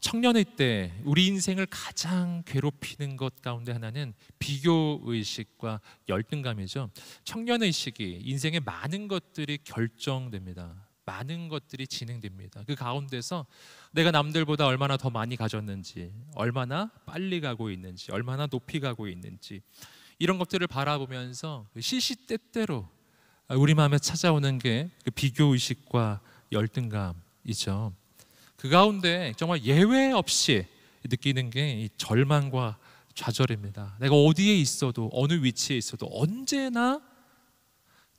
청년의 때 우리 인생을 가장 괴롭히는 것 가운데 하나는 비교의식과 열등감이죠. 청년의식이 인생의 많은 것들이 결정됩니다. 많은 것들이 진행됩니다. 그 가운데서 내가 남들보다 얼마나 더 많이 가졌는지, 얼마나 빨리 가고 있는지, 얼마나 높이 가고 있는지, 이런 것들을 바라보면서 시시때때로 우리 마음에 찾아오는 게 그 비교의식과 열등감이죠. 그 가운데 정말 예외 없이 느끼는 게 이 절망과 좌절입니다. 내가 어디에 있어도, 어느 위치에 있어도 언제나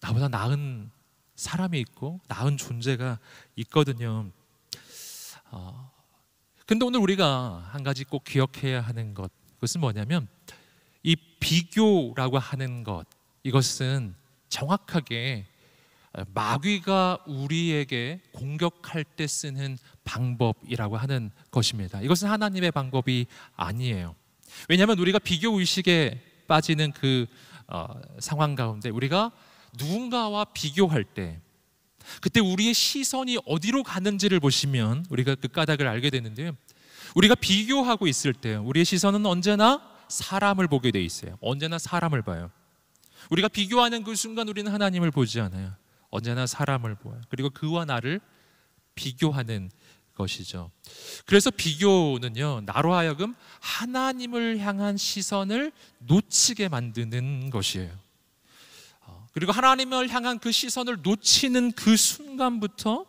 나보다 나은 사람이 있고 나은 존재가 있거든요. 근데 오늘 우리가 한 가지 꼭 기억해야 하는 것, 그것은 뭐냐면 이 비교라고 하는 것, 이것은 정확하게 마귀가 우리에게 공격할 때 쓰는 방법이라고 하는 것입니다. 이것은 하나님의 방법이 아니에요. 왜냐하면 우리가 비교의식에 빠지는 그 상황 가운데 우리가 누군가와 비교할 때 그때 우리의 시선이 어디로 가는지를 보시면 우리가 그 까닭을 알게 되는데요, 우리가 비교하고 있을 때 우리의 시선은 언제나 사람을 보게 돼 있어요. 언제나 사람을 봐요. 우리가 비교하는 그 순간 우리는 하나님을 보지 않아요. 언제나 사람을 보아요. 그리고 그와 나를 비교하는 것이죠. 그래서 비교는요, 나로 하여금 하나님을 향한 시선을 놓치게 만드는 것이에요. 그리고 하나님을 향한 그 시선을 놓치는 그 순간부터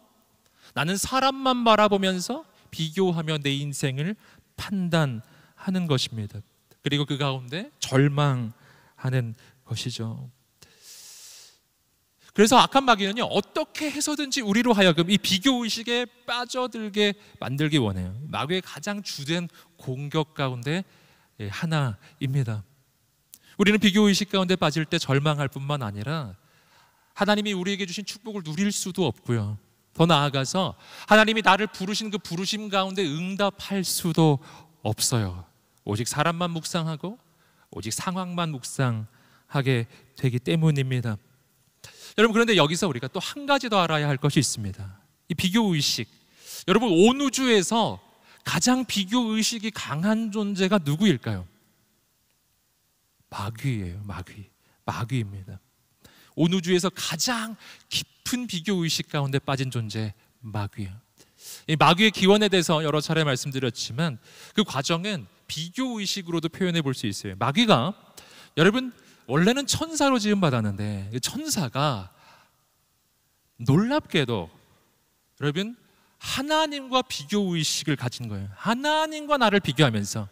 나는 사람만 바라보면서 비교하며 내 인생을 판단하는 것입니다. 그리고 그 가운데 절망하는 것이죠. 그래서 악한 마귀는요, 어떻게 해서든지 우리로 하여금 이 비교의식에 빠져들게 만들기 원해요. 마귀의 가장 주된 공격 가운데 하나입니다. 우리는 비교의식 가운데 빠질 때 절망할 뿐만 아니라 하나님이 우리에게 주신 축복을 누릴 수도 없고요, 더 나아가서 하나님이 나를 부르신 그 부르심 가운데 응답할 수도 없어요. 오직 사람만 묵상하고 오직 상황만 묵상하게 되기 때문입니다. 여러분, 그런데 여기서 우리가 또 한 가지 더 알아야 할 것이 있습니다. 이 비교의식, 여러분, 온 우주에서 가장 비교의식이 강한 존재가 누구일까요? 마귀예요. 마귀입니다. 온 우주에서 가장 깊은 비교의식 가운데 빠진 존재, 마귀예요. 이 마귀의 기원에 대해서 여러 차례 말씀드렸지만 그 과정은 비교의식으로도 표현해 볼 수 있어요. 마귀가, 여러분, 원래는 천사로 지음받았는데 천사가 놀랍게도 여러분 하나님과 비교의식을 가진 거예요. 하나님과 나를 비교하면서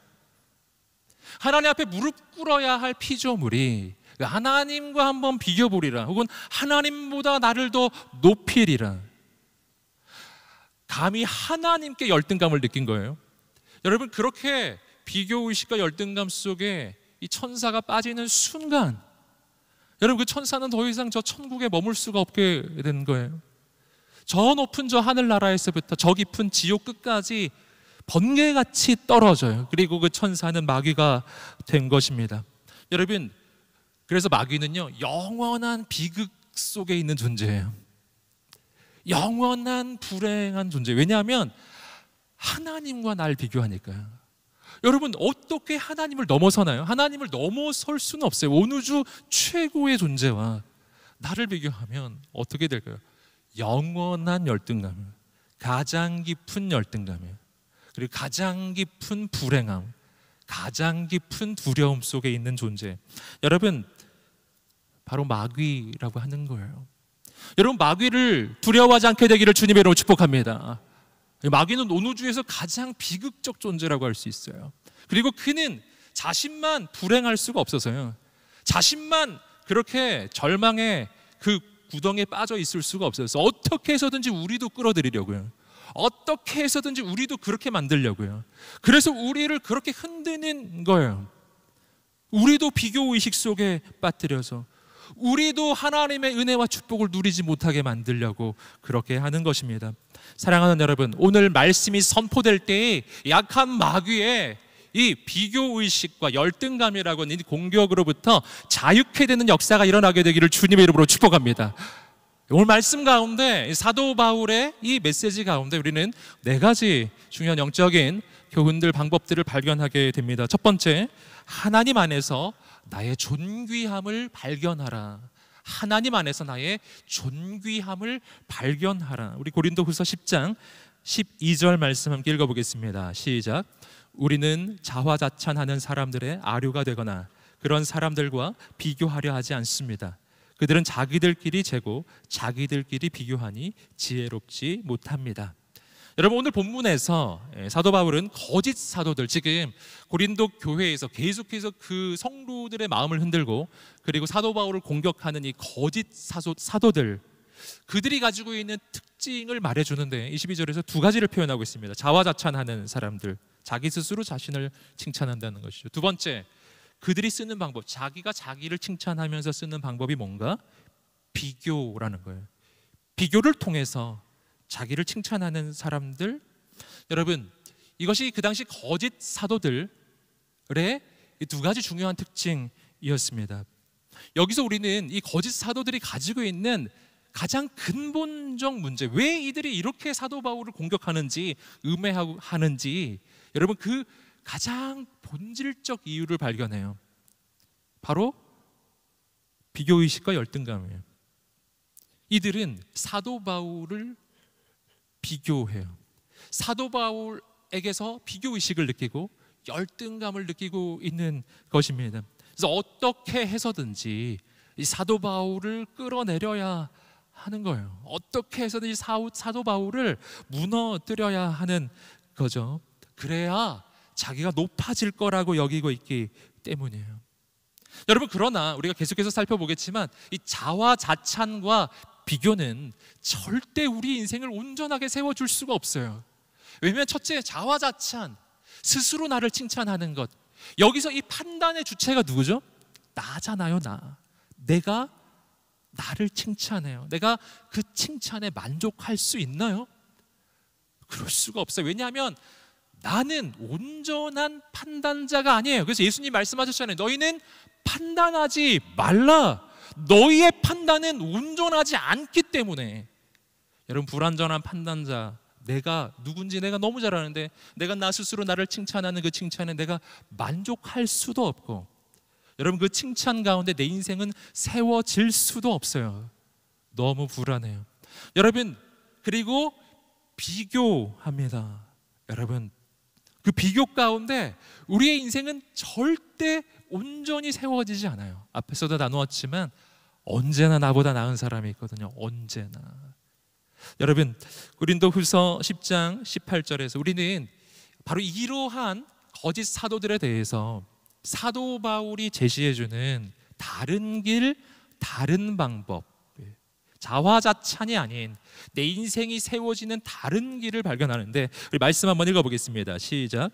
하나님 앞에 무릎 꿇어야 할 피조물이 하나님과 한번 비교보리라, 혹은 하나님보다 나를 더 높이리라, 감히 하나님께 열등감을 느낀 거예요. 여러분, 그렇게 비교의식과 열등감 속에 이 천사가 빠지는 순간, 여러분, 그 천사는 더 이상 저 천국에 머물 수가 없게 된 거예요. 저 높은 저 하늘나라에서부터 저 깊은 지옥 끝까지 번개같이 떨어져요. 그리고 그 천사는 마귀가 된 것입니다. 여러분, 그래서 마귀는요, 영원한 비극 속에 있는 존재예요. 영원한 불행한 존재. 왜냐하면 하나님과 날 비교하니까요. 여러분, 어떻게 하나님을 넘어서나요? 하나님을 넘어설 수는 없어요. 온 우주 최고의 존재와 나를 비교하면 어떻게 될까요? 영원한 열등감, 가장 깊은 열등감이에요. 그리고 가장 깊은 불행함, 가장 깊은 두려움 속에 있는 존재, 여러분, 바로 마귀라고 하는 거예요. 여러분, 마귀를 두려워하지 않게 되기를 주님의 이름으로 축복합니다. 마귀는 온 우주에서 가장 비극적 존재라고 할 수 있어요. 그리고 그는 자신만 불행할 수가 없어서요, 자신만 그렇게 절망의 그 구덩이에 빠져 있을 수가 없어서 어떻게 해서든지 우리도 끌어들이려고요, 어떻게 해서든지 우리도 그렇게 만들려고요. 그래서 우리를 그렇게 흔드는 거예요. 우리도 비교의식 속에 빠뜨려서 우리도 하나님의 은혜와 축복을 누리지 못하게 만들려고 그렇게 하는 것입니다. 사랑하는 여러분, 오늘 말씀이 선포될 때에 약한 마귀의 이 비교의식과 열등감이라고 하는 이 공격으로부터 자유케 되는 역사가 일어나게 되기를 주님의 이름으로 축복합니다. 오늘 말씀 가운데 사도 바울의 이 메시지 가운데 우리는 네 가지 중요한 영적인 교훈들, 방법들을 발견하게 됩니다. 첫 번째, 하나님 안에서 나의 존귀함을 발견하라. 하나님 안에서 나의 존귀함을 발견하라. 우리 고린도후서 10장 12절 말씀 함께 읽어보겠습니다. 시작. 우리는 자화자찬하는 사람들의 아류가 되거나 그런 사람들과 비교하려 하지 않습니다. 그들은 자기들끼리 재고 자기들끼리 비교하니 지혜롭지 못합니다. 여러분, 오늘 본문에서 사도 바울은 거짓 사도들, 지금 고린도 교회에서 계속해서 그 성도들의 마음을 흔들고 그리고 사도 바울을 공격하는 이 거짓 사도들, 그들이 가지고 있는 특징을 말해주는데 22절에서 두 가지를 표현하고 있습니다. 자화자찬하는 사람들, 자기 스스로 자신을 칭찬한다는 것이죠. 두 번째, 그들이 쓰는 방법, 자기가 자기를 칭찬하면서 쓰는 방법이 뭔가? 비교라는 거예요. 비교를 통해서 자기를 칭찬하는 사람들. 여러분, 이것이 그 당시 거짓 사도들의 두 가지 중요한 특징이었습니다. 여기서 우리는 이 거짓 사도들이 가지고 있는 가장 근본적 문제, 왜 이들이 이렇게 사도 바울을 공격하는지, 음해하는지, 여러분 그 가장 본질적 이유를 발견해요. 바로 비교의식과 열등감이에요. 이들은 사도 바울을 비교해요. 사도 바울에게서 비교의식을 느끼고 열등감을 느끼고 있는 것입니다. 그래서 어떻게 해서든지 이 사도 바울을 끌어내려야 하는 거예요. 어떻게 해서든지 사도 바울을 무너뜨려야 하는 거죠. 그래야 자기가 높아질 거라고 여기고 있기 때문이에요. 여러분, 그러나 우리가 계속해서 살펴보겠지만 이 자화자찬과 비교는 절대 우리 인생을 온전하게 세워줄 수가 없어요. 왜냐하면 첫째, 자화자찬, 스스로 나를 칭찬하는 것. 여기서 이 판단의 주체가 누구죠? 나잖아요. 내가 나를 칭찬해요. 내가 그 칭찬에 만족할 수 있나요? 그럴 수가 없어요. 왜냐하면 나는 온전한 판단자가 아니에요. 그래서 예수님 말씀하셨잖아요. 너희는 판단하지 말라. 너희의 판단은 온전하지 않기 때문에. 여러분, 불완전한 판단자, 내가 누군지 내가 너무 잘 아는데 내가 나 스스로 나를 칭찬하는 그 칭찬에 내가 만족할 수도 없고, 여러분 그 칭찬 가운데 내 인생은 세워질 수도 없어요. 너무 불안해요. 여러분, 그리고 비교합니다. 여러분, 그 비교 가운데 우리의 인생은 절대 온전히 세워지지 않아요. 앞에서도 나누었지만 언제나 나보다 나은 사람이 있거든요. 언제나. 여러분, 고린도후서 10장 18절에서 우리는 바로 이러한 거짓 사도들에 대해서 사도 바울이 제시해주는 다른 길, 다른 방법, 자화자찬이 아닌 내 인생이 세워지는 다른 길을 발견하는데, 우리 말씀 한번 읽어보겠습니다. 시작.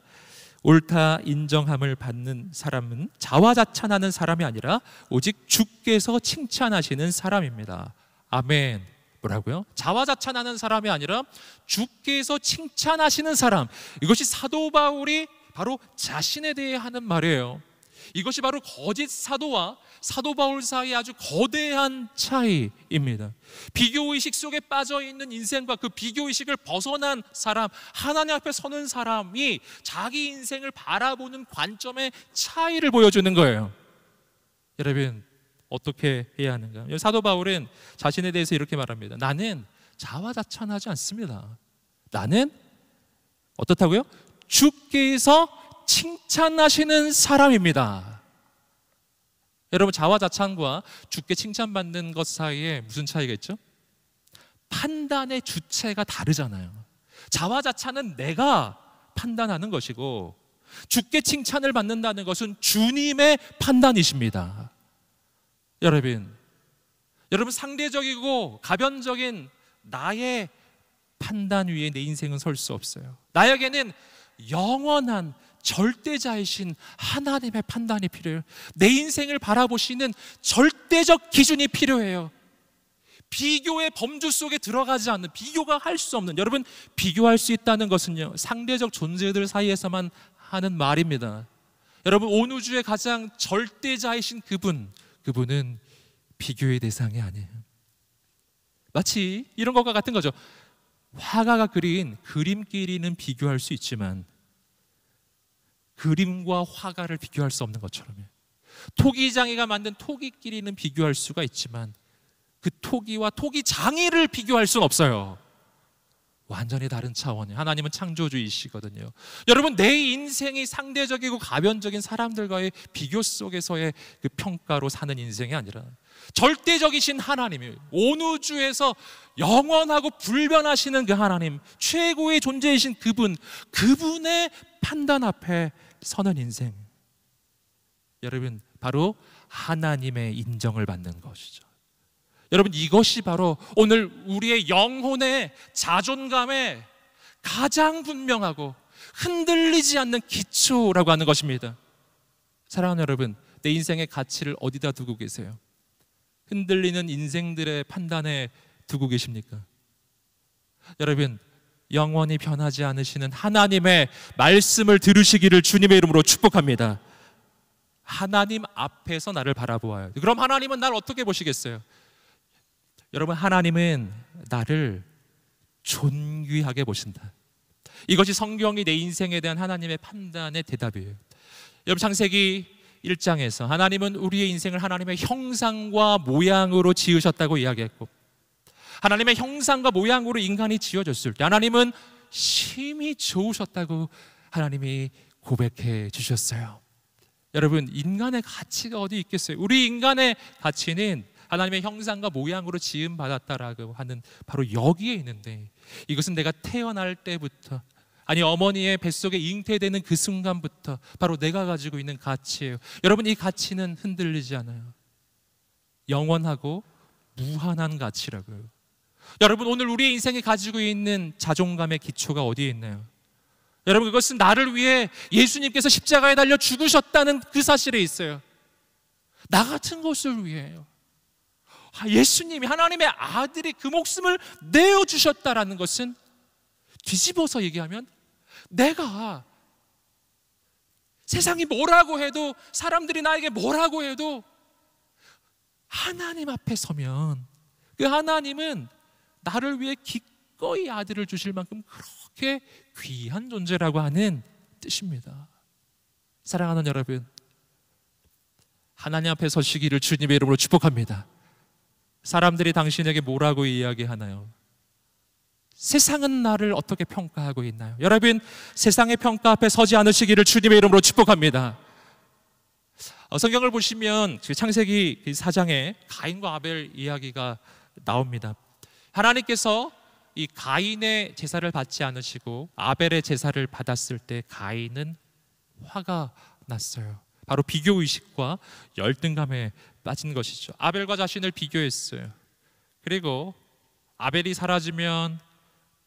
옳다 인정함을 받는 사람은 자화자찬하는 사람이 아니라 오직 주께서 칭찬하시는 사람입니다. 아멘. 뭐라고요? 자화자찬하는 사람이 아니라 주께서 칭찬하시는 사람. 이것이 사도 바울이 바로 자신에 대해 하는 말이에요. 이것이 바로 거짓 사도와 사도 바울 사이의 아주 거대한 차이입니다. 비교의식 속에 빠져있는 인생과 그 비교의식을 벗어난 사람, 하나님 앞에 서는 사람이 자기 인생을 바라보는 관점의 차이를 보여주는 거예요. 여러분, 어떻게 해야 하는가? 사도 바울은 자신에 대해서 이렇게 말합니다. 나는 자화자찬하지 않습니다. 나는 어떻다고요? 주께서 칭찬하시는 사람입니다. 여러분, 자화자찬과 주께 칭찬받는 것 사이에 무슨 차이가 있죠? 판단의 주체가 다르잖아요. 자화자찬은 내가 판단하는 것이고 주께 칭찬을 받는다는 것은 주님의 판단이십니다. 여러분 상대적이고 가변적인 나의 판단 위에 내 인생은 설 수 없어요. 나에게는 영원한 절대자이신 하나님의 판단이 필요해요. 내 인생을 바라보시는 절대적 기준이 필요해요. 비교의 범주 속에 들어가지 않는, 비교가 할 수 없는, 여러분 비교할 수 있다는 것은요 상대적 존재들 사이에서만 하는 말입니다. 여러분, 온 우주의 가장 절대자이신 그분은 비교의 대상이 아니에요. 마치 이런 것과 같은 거죠. 화가가 그린 그림끼리는 비교할 수 있지만 그림과 화가를 비교할 수 없는 것처럼요. 토기장이가 만든 토기끼리는 비교할 수가 있지만 그 토기와 토기장이를 비교할 수는 없어요. 완전히 다른 차원이에요. 하나님은 창조주이시거든요. 여러분, 내 인생이 상대적이고 가변적인 사람들과의 비교 속에서의 그 평가로 사는 인생이 아니라 절대적이신 하나님이 온 우주에서 영원하고 불변하시는 그 하나님, 최고의 존재이신 그분의 판단 앞에 서는 인생, 여러분, 바로 하나님의 인정을 받는 것이죠. 여러분, 이것이 바로 오늘 우리의 영혼의 자존감에 가장 분명하고 흔들리지 않는 기초라고 하는 것입니다. 사랑하는 여러분, 내 인생의 가치를 어디다 두고 계세요? 흔들리는 인생들의 판단에 두고 계십니까? 여러분, 영원히 변하지 않으시는 하나님의 말씀을 들으시기를 주님의 이름으로 축복합니다. 하나님 앞에서 나를 바라보아요. 그럼 하나님은 나를 어떻게 보시겠어요? 여러분, 하나님은 나를 존귀하게 보신다. 이것이 성경이 내 인생에 대한 하나님의 판단의 대답이에요. 여러분, 창세기 1장에서 하나님은 우리의 인생을 하나님의 형상과 모양으로 지으셨다고 이야기했고, 하나님의 형상과 모양으로 인간이 지어졌을 때 하나님은 심히 좋으셨다고 하나님이 고백해 주셨어요. 여러분, 인간의 가치가 어디 있겠어요? 우리 인간의 가치는 하나님의 형상과 모양으로 지음받았다라고 하는 바로 여기에 있는데, 이것은 내가 태어날 때부터, 아니 어머니의 뱃속에 잉태되는 그 순간부터 바로 내가 가지고 있는 가치예요. 여러분, 이 가치는 흔들리지 않아요. 영원하고 무한한 가치라고요. 여러분, 오늘 우리의 인생이 가지고 있는 자존감의 기초가 어디에 있나요? 여러분, 그것은 나를 위해 예수님께서 십자가에 달려 죽으셨다는 그 사실에 있어요. 나 같은 것을 위해요. 예수님이, 하나님의 아들이 그 목숨을 내어주셨다라는 것은 뒤집어서 얘기하면 내가 세상이 뭐라고 해도, 사람들이 나에게 뭐라고 해도 하나님 앞에 서면 그 하나님은 나를 위해 기꺼이 아들을 주실 만큼 그렇게 귀한 존재라고 하는 뜻입니다. 사랑하는 여러분, 하나님 앞에 서시기를 주님의 이름으로 축복합니다. 사람들이 당신에게 뭐라고 이야기하나요? 세상은 나를 어떻게 평가하고 있나요? 여러분, 세상의 평가 앞에 서지 않으시기를 주님의 이름으로 축복합니다. 성경을 보시면 창세기 4장에 가인과 아벨 이야기가 나옵니다. 하나님께서 이 가인의 제사를 받지 않으시고 아벨의 제사를 받았을 때 가인은 화가 났어요. 바로 비교의식과 열등감에 빠진 것이죠. 아벨과 자신을 비교했어요. 그리고 아벨이 사라지면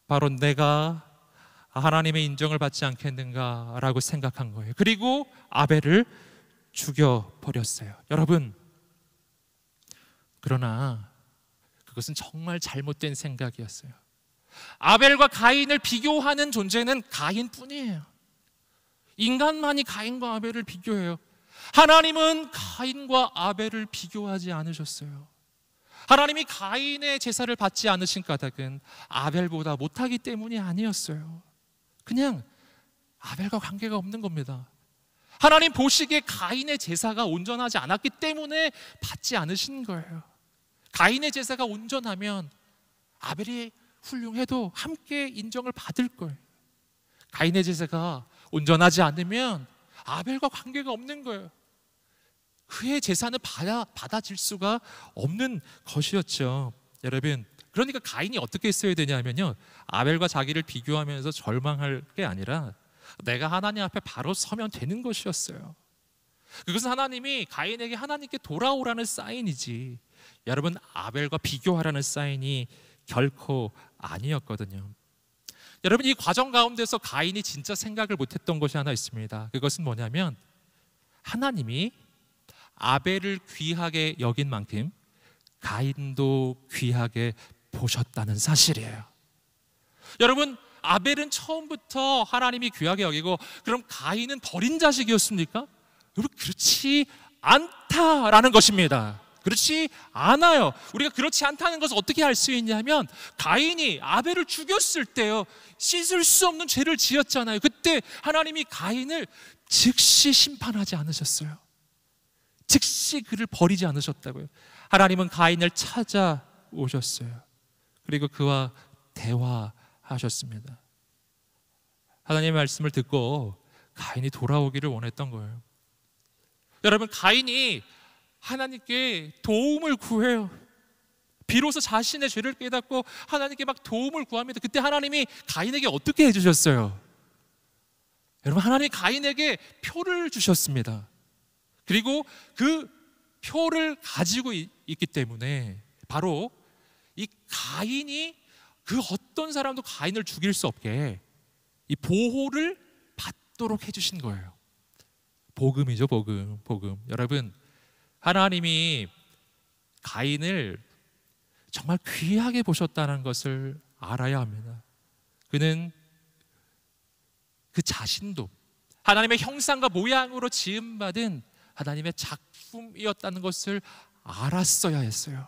바로 내가 하나님의 인정을 받지 않겠는가라고 생각한 거예요. 그리고 아벨을 죽여버렸어요. 여러분, 그러나 그것은 정말 잘못된 생각이었어요. 아벨과 가인을 비교하는 존재는 가인뿐이에요. 인간만이 가인과 아벨을 비교해요. 하나님은 가인과 아벨을 비교하지 않으셨어요. 하나님이 가인의 제사를 받지 않으신 까닭은 아벨보다 못하기 때문이 아니었어요. 그냥 아벨과 관계가 없는 겁니다. 하나님 보시기에 가인의 제사가 온전하지 않았기 때문에 받지 않으신 거예요. 가인의 제사가 온전하면 아벨이 훌륭해도 함께 인정을 받을 거예요. 가인의 제사가 온전하지 않으면 아벨과 관계가 없는 거예요. 그의 제사는 받아질 수가 없는 것이었죠. 여러분, 그러니까 가인이 어떻게 했어야 되냐면요, 아벨과 자기를 비교하면서 절망할 게 아니라 내가 하나님 앞에 바로 서면 되는 것이었어요. 그것은 하나님이 가인에게 하나님께 돌아오라는 사인이지, 여러분, 아벨과 비교하라는 사인이 결코 아니었거든요. 여러분, 이 과정 가운데서 가인이 진짜 생각을 못했던 것이 하나 있습니다. 그것은 뭐냐면 하나님이 아벨을 귀하게 여긴 만큼 가인도 귀하게 보셨다는 사실이에요. 여러분, 아벨은 처음부터 하나님이 귀하게 여기고, 그럼 가인은 버린 자식이었습니까? 여러분, 그렇지 않다라는 것입니다. 그렇지 않아요. 우리가 그렇지 않다는 것을 어떻게 알 수 있냐면 가인이 아벨을 죽였을 때요, 씻을 수 없는 죄를 지었잖아요. 그때 하나님이 가인을 즉시 심판하지 않으셨어요. 즉시 그를 버리지 않으셨다고요. 하나님은 가인을 찾아오셨어요. 그리고 그와 대화하셨습니다. 하나님의 말씀을 듣고 가인이 돌아오기를 원했던 거예요. 여러분, 가인이 하나님께 도움을 구해요. 비로소 자신의 죄를 깨닫고 하나님께 막 도움을 구합니다. 그때 하나님이 가인에게 어떻게 해주셨어요? 여러분, 하나님이 가인에게 표를 주셨습니다. 그리고 그 표를 가지고 있기 때문에 바로 이 가인이, 그 어떤 사람도 가인을 죽일 수 없게 이 보호를 받도록 해주신 거예요. 복음이죠, 복음. 여러분, 하나님이 가인을 정말 귀하게 보셨다는 것을 알아야 합니다. 그는 그 자신도 하나님의 형상과 모양으로 지음받은 하나님의 작품이었다는 것을 알았어야 했어요.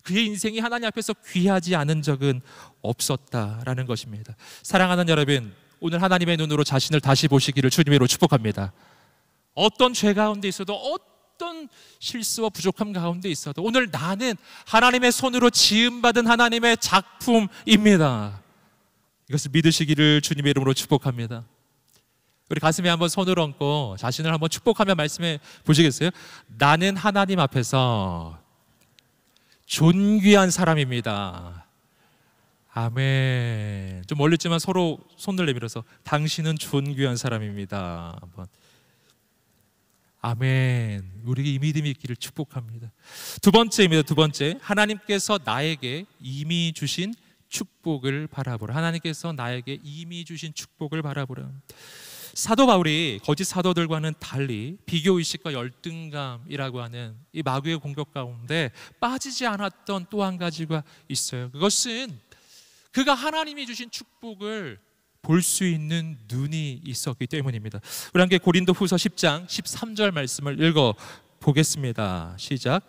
그의 인생이 하나님 앞에서 귀하지 않은 적은 없었다라는 것입니다. 사랑하는 여러분, 오늘 하나님의 눈으로 자신을 다시 보시기를 주님으로 축복합니다. 어떤 죄 가운데 있어도, 어떤 실수와 부족함 가운데 있어도 오늘 나는 하나님의 손으로 지음받은 하나님의 작품입니다. 이것을 믿으시기를 주님의 이름으로 축복합니다. 우리 가슴에 한번 손을 얹고 자신을 한번 축복하며 말씀해 보시겠어요? 나는 하나님 앞에서 존귀한 사람입니다. 아멘. 좀 멀렸지만 서로 손을 내밀어서 당신은 존귀한 사람입니다. 한번. 아멘. 우리에게 이 믿음이 있기를 축복합니다. 두 번째입니다. 두 번째, 하나님께서 나에게 이미 주신 축복을 바라보라. 하나님께서 나에게 이미 주신 축복을 바라보라. 사도 바울이 거짓 사도들과는 달리 비교의식과 열등감이라고 하는 이 마귀의 공격 가운데 빠지지 않았던 또 한 가지가 있어요. 그것은 그가 하나님이 주신 축복을 볼 수 있는 눈이 있었기 때문입니다. 우리 함께 고린도 후서 10장 13절 말씀을 읽어보겠습니다. 시작.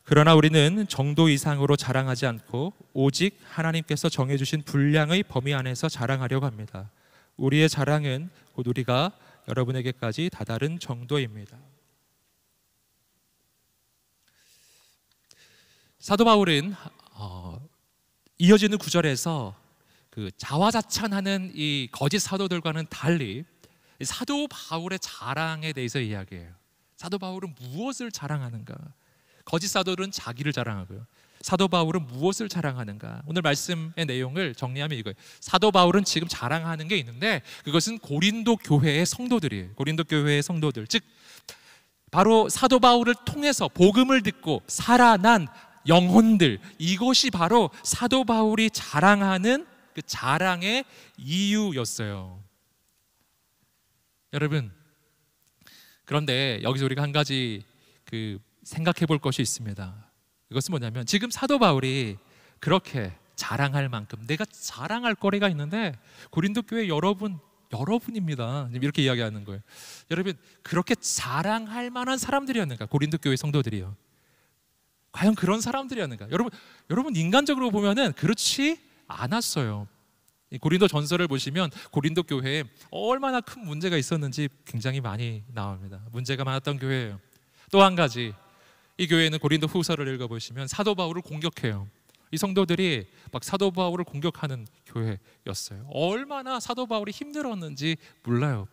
그러나 우리는 정도 이상으로 자랑하지 않고 오직 하나님께서 정해주신 분량의 범위 안에서 자랑하려고 합니다. 우리의 자랑은 곧 우리가 여러분에게까지 다다른 정도입니다. 사도 바울은 이어지는 구절에서 그 자화자찬하는 이 거짓 사도들과는 달리 사도 바울의 자랑에 대해서 이야기해요. 사도 바울은 무엇을 자랑하는가? 거짓 사도들은 자기를 자랑하고요. 사도 바울은 무엇을 자랑하는가? 오늘 말씀의 내용을 정리하면 이거예요. 사도 바울은 지금 자랑하는 게 있는데 그것은 고린도 교회의 성도들이에요. 고린도 교회의 성도들, 즉 바로 사도 바울을 통해서 복음을 듣고 살아난 영혼들, 이것이 바로 사도 바울이 자랑하는 그 자랑의 이유였어요. 여러분, 그런데 여기서 우리가 한 가지 생각해 볼 것이 있습니다. 이것은 뭐냐면 지금 사도 바울이 그렇게 자랑할 만큼 내가 자랑할 거리가 있는데 고린도 교회 여러분입니다. 이렇게 이야기하는 거예요. 여러분, 그렇게 자랑할 만한 사람들이었는가? 고린도 교회 성도들이요. 과연 그런 사람들이었는가? 여러분 인간적으로 보면은 그렇지 않았어요. 고린도 전설을 보시면 고린도 교회에 얼마나 큰 문제가 있었는지 굉장히 많이 나옵니다. 문제가 많았던 교회예요. 또 한 가지, 이 교회는 고린도 후서를 읽어보시면 사도 바울을 공격해요. 이 성도들이 막 사도 바울을 공격하는 교회였어요. 얼마나 사도 바울이 힘들었는지 몰라요.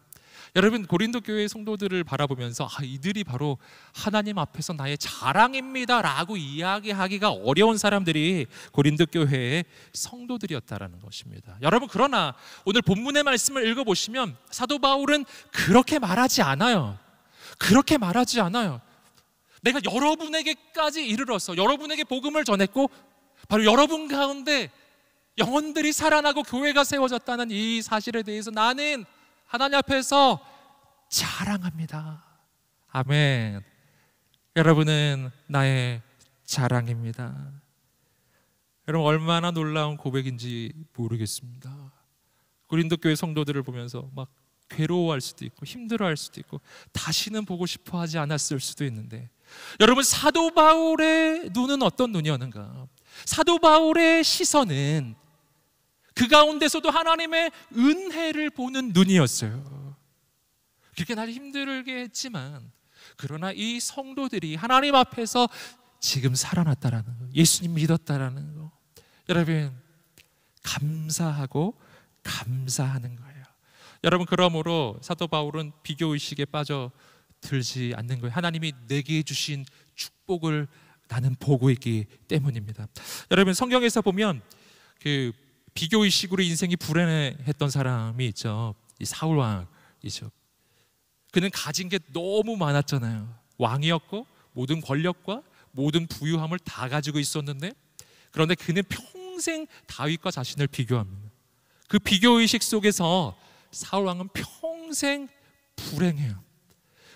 여러분, 고린도 교회의 성도들을 바라보면서 이들이 바로 하나님 앞에서 나의 자랑입니다 라고 이야기하기가 어려운 사람들이 고린도 교회의 성도들이었다라는 것입니다. 여러분, 그러나 오늘 본문의 말씀을 읽어보시면 사도 바울은 그렇게 말하지 않아요. 그렇게 말하지 않아요. 내가 여러분에게까지 이르러서 여러분에게 복음을 전했고 바로 여러분 가운데 영혼들이 살아나고 교회가 세워졌다는 이 사실에 대해서 나는 하나님 앞에서 자랑합니다. 아멘. 여러분은 나의 자랑입니다. 여러분, 얼마나 놀라운 고백인지 모르겠습니다. 고린도 교회 성도들을 보면서 막 괴로워할 수도 있고 힘들어할 수도 있고 다시는 보고 싶어 하지 않았을 수도 있는데, 여러분, 사도 바울의 눈은 어떤 눈이었는가? 사도 바울의 시선은 그 가운데서도 하나님의 은혜를 보는 눈이었어요. 그렇게 날 힘들게 했지만, 그러나 이 성도들이 하나님 앞에서 지금 살아났다라는 거, 예수님 믿었다라는 거, 여러분, 감사하고 감사하는 거예요. 여러분, 그러므로 사도 바울은 비교의식에 빠져들지 않는 거예요. 하나님이 내게 주신 축복을 나는 보고 있기 때문입니다. 여러분, 성경에서 보면 그 비교의식으로 인생이 불행했던 사람이 있죠. 이 사울 왕이죠. 그는 가진 게 너무 많았잖아요. 왕이었고 모든 권력과 모든 부유함을 다 가지고 있었는데, 그런데 그는 평생 다윗과 자신을 비교합니다. 그 비교의식 속에서 사울 왕은 평생 불행해요.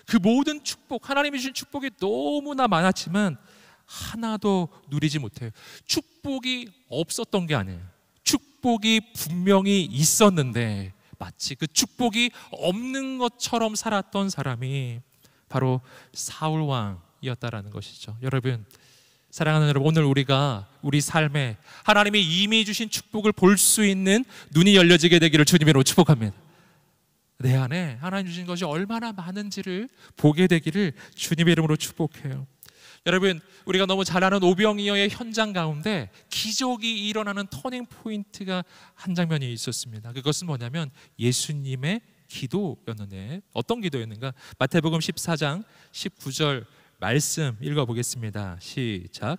그 모든 축복, 하나님이 주신 축복이 너무나 많았지만 하나도 누리지 못해요. 축복이 없었던 게 아니에요. 축복이 분명히 있었는데 마치 그 축복이 없는 것처럼 살았던 사람이 바로 사울 왕이었다라는 것이죠. 여러분, 사랑하는 여러분, 오늘 우리가 우리 삶에 하나님이 이미 주신 축복을 볼 수 있는 눈이 열려지게 되기를 주님으로 축복합니다. 내 안에 하나님 주신 것이 얼마나 많은지를 보게 되기를 주님의 이름으로 축복해요. 여러분, 우리가 너무 잘 아는 오병이어의 현장 가운데 기적이 일어나는 터닝 포인트가 한 장면이 있었습니다. 그것은 뭐냐면 예수님의 기도였는데, 어떤 기도였는가? 마태복음 14장 19절 말씀 읽어보겠습니다. 시작.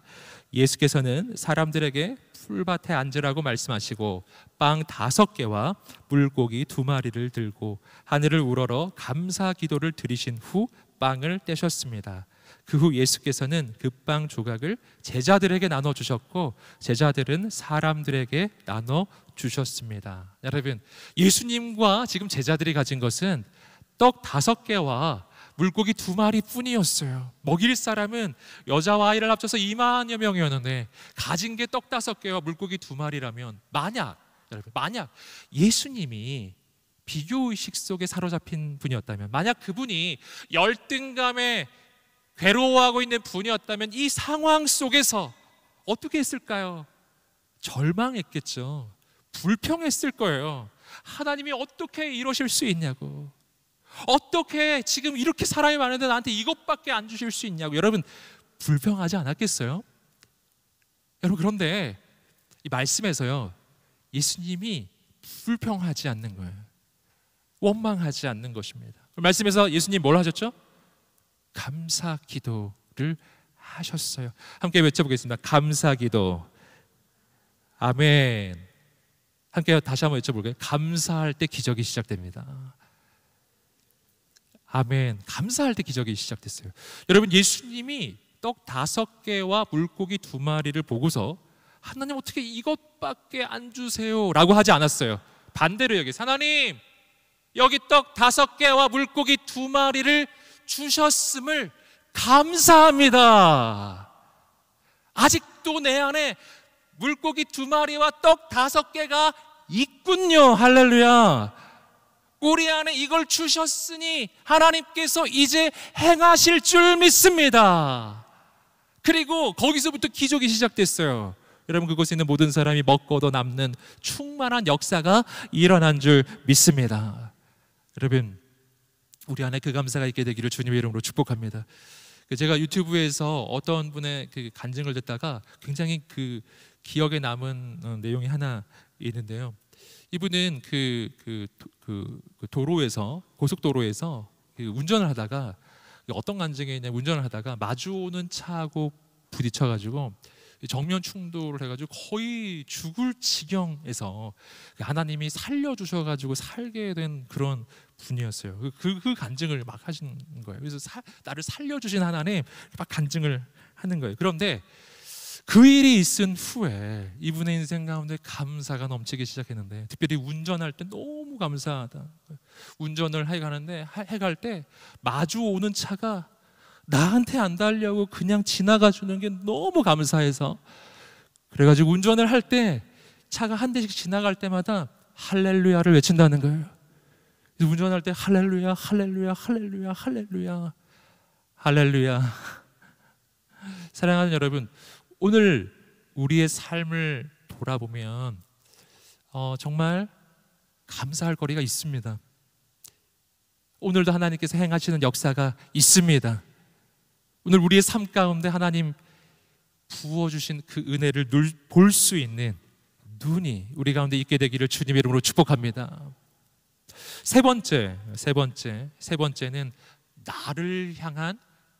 예수께서는 사람들에게 풀밭에 앉으라고 말씀하시고 빵 5개와 물고기 2마리를 들고 하늘을 우러러 감사 기도를 드리신 후 빵을 떼셨습니다. 그 후 예수께서는 그 빵 조각을 제자들에게 나눠 주셨고 제자들은 사람들에게 나눠 주셨습니다. 여러분, 예수님과 지금 제자들이 가진 것은 떡 5개와 물고기 2마리 뿐이었어요. 먹일 사람은 여자와 아이를 합쳐서 2만여 명이었는데 가진 게 떡 5개와 물고기 2마리라면, 만약 예수님이 비교의식 속에 사로잡힌 분이었다면, 만약 그분이 열등감에 괴로워하고 있는 분이었다면 이 상황 속에서 어떻게 했을까요? 절망했겠죠. 불평했을 거예요. 하나님이 어떻게 이러실 수 있냐고, 어떻게 지금 이렇게 사람이 많은데 나한테 이것밖에 안 주실 수 있냐고. 여러분, 불평하지 않았겠어요? 여러분, 그런데 이 말씀에서요, 예수님이 불평하지 않는 거예요. 원망하지 않는 것입니다. 말씀에서 예수님 뭘 하셨죠? 감사 기도를 하셨어요. 함께 외쳐보겠습니다. 감사 기도. 아멘. 함께 다시 한번 외쳐볼까요? 감사할 때 기적이 시작됩니다. 아멘. 감사할 때 기적이 시작됐어요. 여러분, 예수님이 떡 5개와 물고기 2마리를 보고서 하나님 어떻게 이것밖에 안 주세요? 라고 하지 않았어요. 반대로 여기서 하나님, 여기 떡 5개와 물고기 2마리를 주셨음을 감사합니다. 아직도 내 안에 물고기 2마리와 떡 5개가 있군요. 할렐루야. 우리 안에 이걸 주셨으니 하나님께서 이제 행하실 줄 믿습니다. 그리고 거기서부터 기적이 시작됐어요. 여러분, 그곳에 있는 모든 사람이 먹고 더 남는 충만한 역사가 일어난 줄 믿습니다. 여러분, 우리 안에 그 감사가 있게 되기를 주님의 이름으로 축복합니다. 제가 유튜브에서 어떤 분의 그 간증을 듣다가 굉장히 그 기억에 남은 내용이 하나 있는데요. 이분은 도로에서, 고속도로에서 운전을 하다가, 어떤 간증이 있냐면, 운전을 하다가 마주오는 차하고 부딪혀가지고 정면 충돌을 해가지고 거의 죽을 지경에서 하나님이 살려주셔가지고 살게 된 그런 분이었어요. 그 간증을 막 하시는 거예요. 그래서 나를 살려주신 하나님 막 간증을 하는 거예요. 그런데 그 일이 있은 후에 이분의 인생 가운데 감사가 넘치기 시작했는데, 특별히 운전할 때 너무 감사하다. 운전을 해갈 때 마주 오는 차가 나한테 안 달려고 그냥 지나가 주는 게 너무 감사해서, 그래가지고 운전을 할 때 차가 한 대씩 지나갈 때마다 할렐루야를 외친다는 거예요. 운전할 때 할렐루야, 할렐루야, 할렐루야, 할렐루야, 할렐루야. 사랑하는 여러분, 오늘 우리의 삶을 돌아보면 정말 감사할 거리가 있습니다. 오늘도 하나님께서 행하시는 역사가 있습니다. 오늘 우리의 삶 가운데 하나님 부어주신 그 은혜를 볼 수 있는 눈이 우리 가운데 있게 되기를 주님의 이름으로 축복합니다. 세 번째는 나를 향한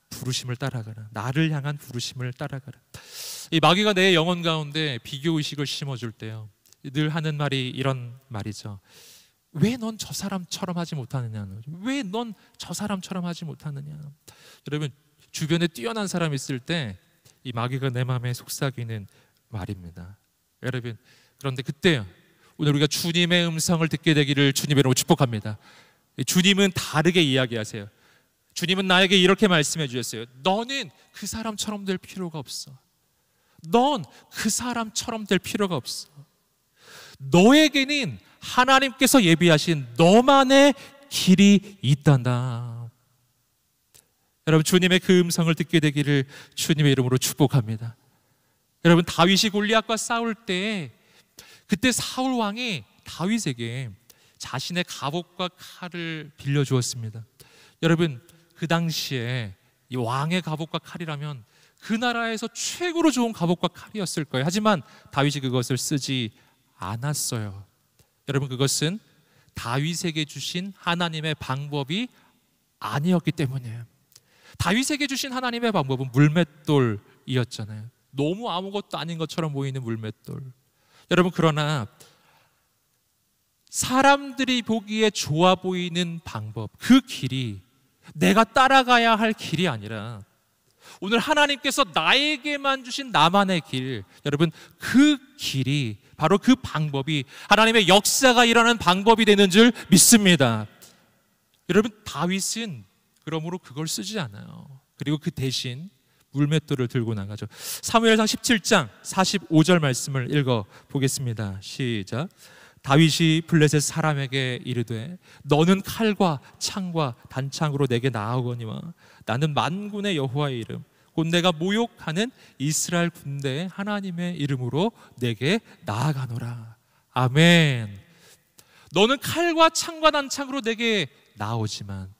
부르심을 따라가라. 나를 향한 부르심을 따라가라. 이 마귀가 내 영혼 가운데 비교의식을 심어줄 때요, 늘 하는 말이 이런 말이죠. 왜 넌 저 사람처럼 하지 못하느냐? 왜 넌 저 사람처럼 하지 못하느냐? 여러분, 주변에 뛰어난 사람이 있을 때 이 마귀가 내 마음에 속삭이는 말입니다. 여러분, 그런데 그때요, 오늘 우리가 주님의 음성을 듣게 되기를 주님의 이름으로 축복합니다. 주님은 다르게 이야기하세요. 주님은 나에게 이렇게 말씀해 주셨어요. 너는 그 사람처럼 될 필요가 없어. 넌 그 사람처럼 될 필요가 없어. 너에게는 하나님께서 예비하신 너만의 길이 있단다. 여러분, 주님의 그 음성을 듣게 되기를 주님의 이름으로 축복합니다. 여러분, 다윗이 골리앗과 싸울 때 그때 사울 왕이 다윗에게 자신의 갑옷과 칼을 빌려주었습니다. 여러분, 그 당시에 이 왕의 갑옷과 칼이라면 그 나라에서 최고로 좋은 갑옷과 칼이었을 거예요. 하지만 다윗이 그것을 쓰지 않았어요. 여러분, 그것은 다윗에게 주신 하나님의 방법이 아니었기 때문이에요. 다윗에게 주신 하나님의 방법은 물맷돌이었잖아요. 너무 아무것도 아닌 것처럼 보이는 물맷돌. 여러분, 그러나 사람들이 보기에 좋아 보이는 방법, 그 길이 내가 따라가야 할 길이 아니라 오늘 하나님께서 나에게만 주신 나만의 길, 여러분, 그 길이 바로 그 방법이 하나님의 역사가 일어나는 방법이 되는 줄 믿습니다. 여러분, 다윗은 그러므로 그걸 쓰지 않아요. 그리고 그 대신 물맷돌을 들고 나가죠. 사무엘상 17장 45절 말씀을 읽어 보겠습니다. 시작. 다윗이 블레셋 사람에게 이르되 너는 칼과 창과 단창으로 내게 나아오거니와 나는 만군의 여호와의 이름 곧 내가 모욕하는 이스라엘 군대의 하나님의 이름으로 내게 나아가노라. 아멘. 너는 칼과 창과 단창으로 내게 나오지만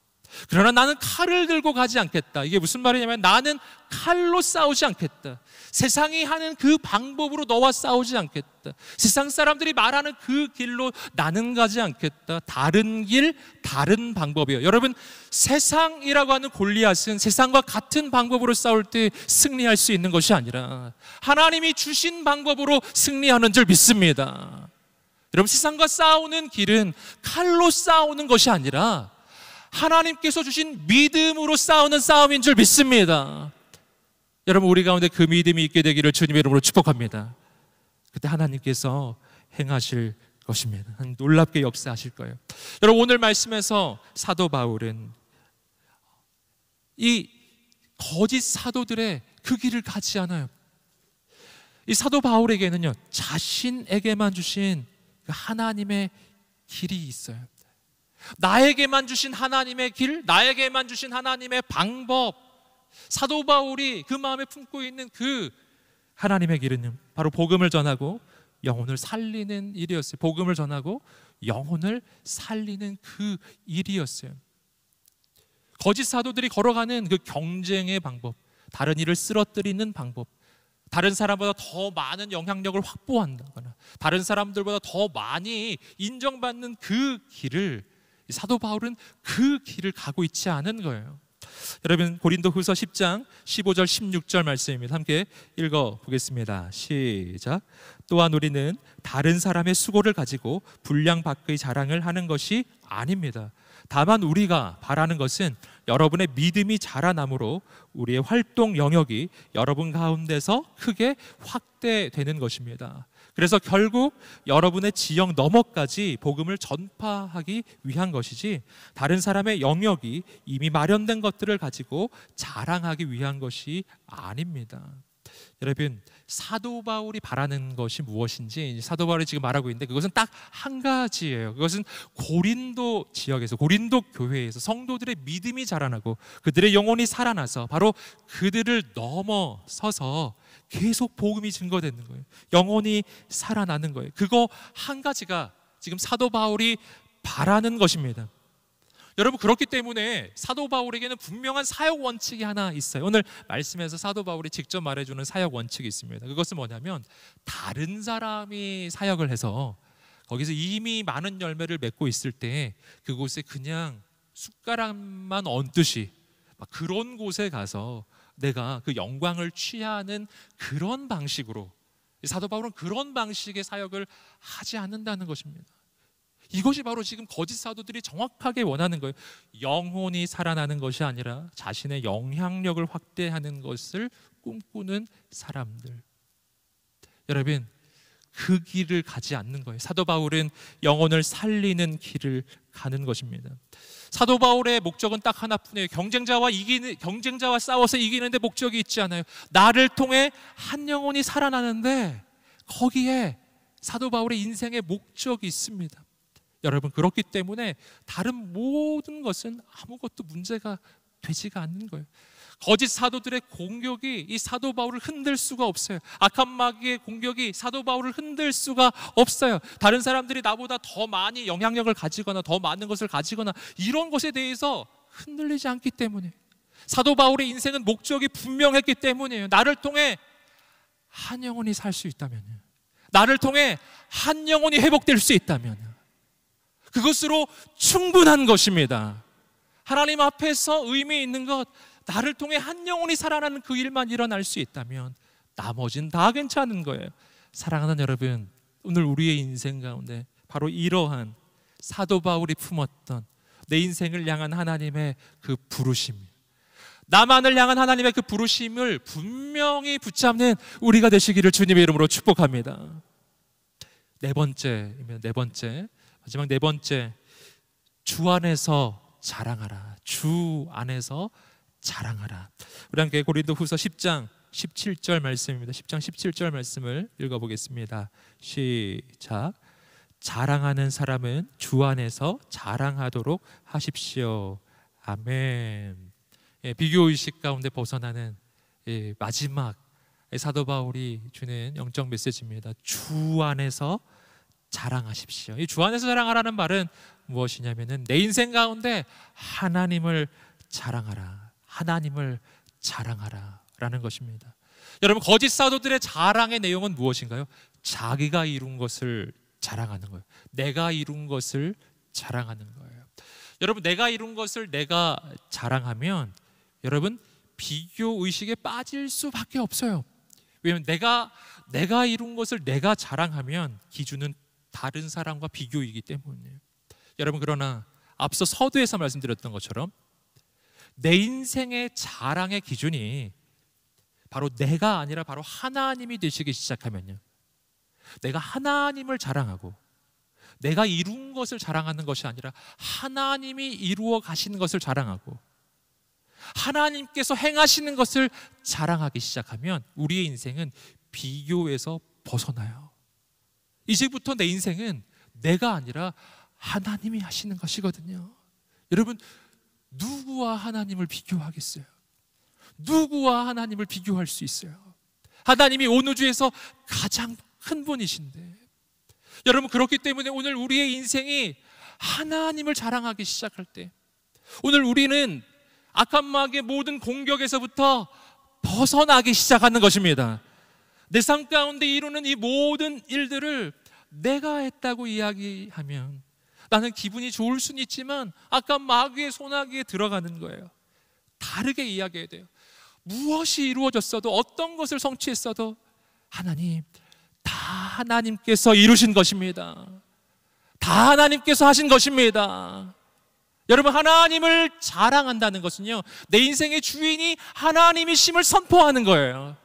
그러나 나는 칼을 들고 가지 않겠다. 이게 무슨 말이냐면 나는 칼로 싸우지 않겠다. 세상이 하는 그 방법으로 너와 싸우지 않겠다. 세상 사람들이 말하는 그 길로 나는 가지 않겠다. 다른 길, 다른 방법이에요. 여러분, 세상이라고 하는 골리앗은 세상과 같은 방법으로 싸울 때 승리할 수 있는 것이 아니라 하나님이 주신 방법으로 승리하는 줄 믿습니다. 여러분, 세상과 싸우는 길은 칼로 싸우는 것이 아니라 하나님께서 주신 믿음으로 싸우는 싸움인 줄 믿습니다. 여러분, 우리 가운데 그 믿음이 있게 되기를 주님의 이름으로 축복합니다. 그때 하나님께서 행하실 것입니다. 놀랍게 역사하실 거예요. 여러분, 오늘 말씀에서 사도 바울은 이 거짓 사도들의 그 길을 가지 않아요. 이 사도 바울에게는요, 자신에게만 주신 그 하나님의 길이 있어요. 나에게만 주신 하나님의 길, 나에게만 주신 하나님의 방법. 사도 바울이 그 마음에 품고 있는 그 하나님의 길은 바로 복음을 전하고 영혼을 살리는 일이었어요. 복음을 전하고 영혼을 살리는 그 일이었어요. 거짓 사도들이 걸어가는 그 경쟁의 방법, 다른 일을 쓰러뜨리는 방법, 다른 사람보다 더 많은 영향력을 확보한다거나 다른 사람들보다 더 많이 인정받는 그 길을 사도 바울은 그 길을 가고 있지 않은 거예요. 여러분, 고린도후서 10장 15절 16절 말씀입니다. 함께 읽어보겠습니다. 시작. 또한 우리는 다른 사람의 수고를 가지고 분량 밖의 자랑을 하는 것이 아닙니다. 다만 우리가 바라는 것은 여러분의 믿음이 자라남으로 우리의 활동 영역이 여러분 가운데서 크게 확대되는 것입니다. 그래서 결국 여러분의 지역 너머까지 복음을 전파하기 위한 것이지 다른 사람의 영역이 이미 마련된 것들을 가지고 자랑하기 위한 것이 아닙니다. 여러분, 사도 바울이 바라는 것이 무엇인지 사도 바울이 지금 말하고 있는데 그것은 딱 한 가지예요. 그것은 고린도 지역에서, 고린도 교회에서 성도들의 믿음이 자라나고 그들의 영혼이 살아나서 바로 그들을 넘어서서 계속 복음이 증거되는 거예요. 영혼이 살아나는 거예요. 그거 한 가지가 지금 사도 바울이 바라는 것입니다. 여러분, 그렇기 때문에 사도 바울에게는 분명한 사역 원칙이 하나 있어요. 오늘 말씀에서 사도 바울이 직접 말해주는 사역 원칙이 있습니다. 그것은 뭐냐면, 다른 사람이 사역을 해서 거기서 이미 많은 열매를 맺고 있을 때 그곳에 그냥 숟가락만 얹듯이 막 그런 곳에 가서 내가 그 영광을 취하는 그런 방식으로, 사도 바울은 그런 방식의 사역을 하지 않는다는 것입니다. 이것이 바로 지금 거짓 사도들이 정확하게 원하는 거예요. 영혼이 살아나는 것이 아니라 자신의 영향력을 확대하는 것을 꿈꾸는 사람들. 여러분, 그 길을 가지 않는 거예요. 사도 바울은 영혼을 살리는 길을 가는 것입니다. 사도 바울의 목적은 딱 하나뿐이에요. 경쟁자와 싸워서 이기는데 목적이 있지 않아요. 나를 통해 한 영혼이 살아나는데 거기에 사도 바울의 인생의 목적이 있습니다. 여러분, 그렇기 때문에 다른 모든 것은 아무것도 문제가 되지가 않는 거예요. 거짓 사도들의 공격이 이 사도 바울을 흔들 수가 없어요. 악한 마귀의 공격이 사도 바울을 흔들 수가 없어요. 다른 사람들이 나보다 더 많이 영향력을 가지거나 더 많은 것을 가지거나 이런 것에 대해서 흔들리지 않기 때문에, 사도 바울의 인생은 목적이 분명했기 때문이에요. 나를 통해 한 영혼이 살 수 있다면, 나를 통해 한 영혼이 회복될 수 있다면 그것으로 충분한 것입니다. 하나님 앞에서 의미 있는 것, 나를 통해 한 영혼이 살아나는 그 일만 일어날 수 있다면 나머지는 다 괜찮은 거예요. 사랑하는 여러분, 오늘 우리의 인생 가운데 바로 이러한 사도 바울이 품었던 내 인생을 향한 하나님의 그 부르심, 나만을 향한 하나님의 그 부르심을 분명히 붙잡는 우리가 되시기를 주님의 이름으로 축복합니다. 네 번째, 마지막 네 번째, 주 안에서 자랑하라. 주 안에서 자랑하라. 우리 함께 고린도후서 10장 17절 말씀입니다. 10장 17절 말씀을 읽어보겠습니다. 시작. 자랑하는 사람은 주 안에서 자랑하도록 하십시오. 아멘. 비교의식 가운데 벗어나는 마지막 사도 바울이 주는 영적 메시지입니다. 주 안에서 자랑하십시오. 이 주 안에서 자랑하라는 말은 무엇이냐면은 내 인생 가운데 하나님을 자랑하라, 하나님을 자랑하라 라는 것입니다. 여러분, 거짓 사도들의 자랑의 내용은 무엇인가요? 자기가 이룬 것을 자랑하는 거예요. 내가 이룬 것을 자랑하는 거예요. 여러분, 내가 이룬 것을 내가 자랑하면 여러분, 비교 의식에 빠질 수밖에 없어요. 왜냐하면 내가 이룬 것을 내가 자랑하면 기준은 다른 사람과 비교이기 때문이에요. 여러분, 그러나 앞서 서두에서 말씀드렸던 것처럼 내 인생의 자랑의 기준이 바로 내가 아니라 바로 하나님이 되시기 시작하면요, 내가 하나님을 자랑하고 내가 이룬 것을 자랑하는 것이 아니라 하나님이 이루어 가시는 것을 자랑하고 하나님께서 행하시는 것을 자랑하기 시작하면 우리의 인생은 비교에서 벗어나요. 이제부터 내 인생은 내가 아니라 하나님이 하시는 것이거든요. 여러분, 누구와 하나님을 비교하겠어요? 누구와 하나님을 비교할 수 있어요? 하나님이 온 우주에서 가장 큰 분이신데, 여러분, 그렇기 때문에 오늘 우리의 인생이 하나님을 자랑하기 시작할 때, 오늘 우리는 악한 마귀의 모든 공격에서부터 벗어나기 시작하는 것입니다. 내 삶 가운데 이루는 이 모든 일들을 내가 했다고 이야기하면 나는 기분이 좋을 수는 있지만 악한 마귀의 소나기에 들어가는 거예요. 다르게 이야기해야 돼요. 무엇이 이루어졌어도, 어떤 것을 성취했어도 하나님, 다 하나님께서 이루신 것입니다. 다 하나님께서 하신 것입니다. 여러분, 하나님을 자랑한다는 것은요, 내 인생의 주인이 하나님이심을 선포하는 거예요.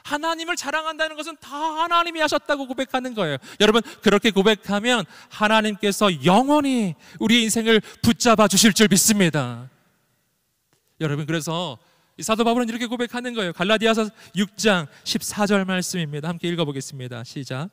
하나님을 자랑한다는 것은 다 하나님이 하셨다고 고백하는 거예요. 여러분, 그렇게 고백하면 하나님께서 영원히 우리의 인생을 붙잡아 주실 줄 믿습니다. 여러분, 그래서 이 사도 바울은 이렇게 고백하는 거예요. 갈라디아서 6장 14절 말씀입니다. 함께 읽어보겠습니다. 시작.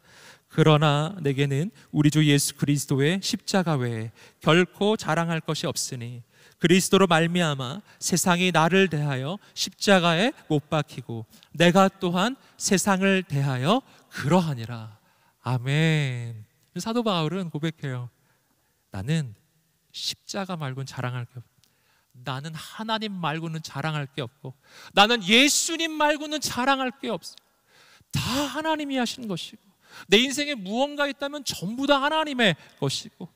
그러나 내게는 우리 주 예수 그리스도의 십자가 외에 결코 자랑할 것이 없으니 그리스도로 말미암아 세상이 나를 대하여 십자가에 못 박히고 내가 또한 세상을 대하여 그러하니라. 아멘. 사도 바울은 고백해요. 나는 십자가 말고는 자랑할 게 없고, 나는 하나님 말고는 자랑할 게 없고, 나는 예수님 말고는 자랑할 게 없어. 다 하나님이 하신 것이고, 내 인생에 무언가 있다면 전부 다 하나님의 것이고,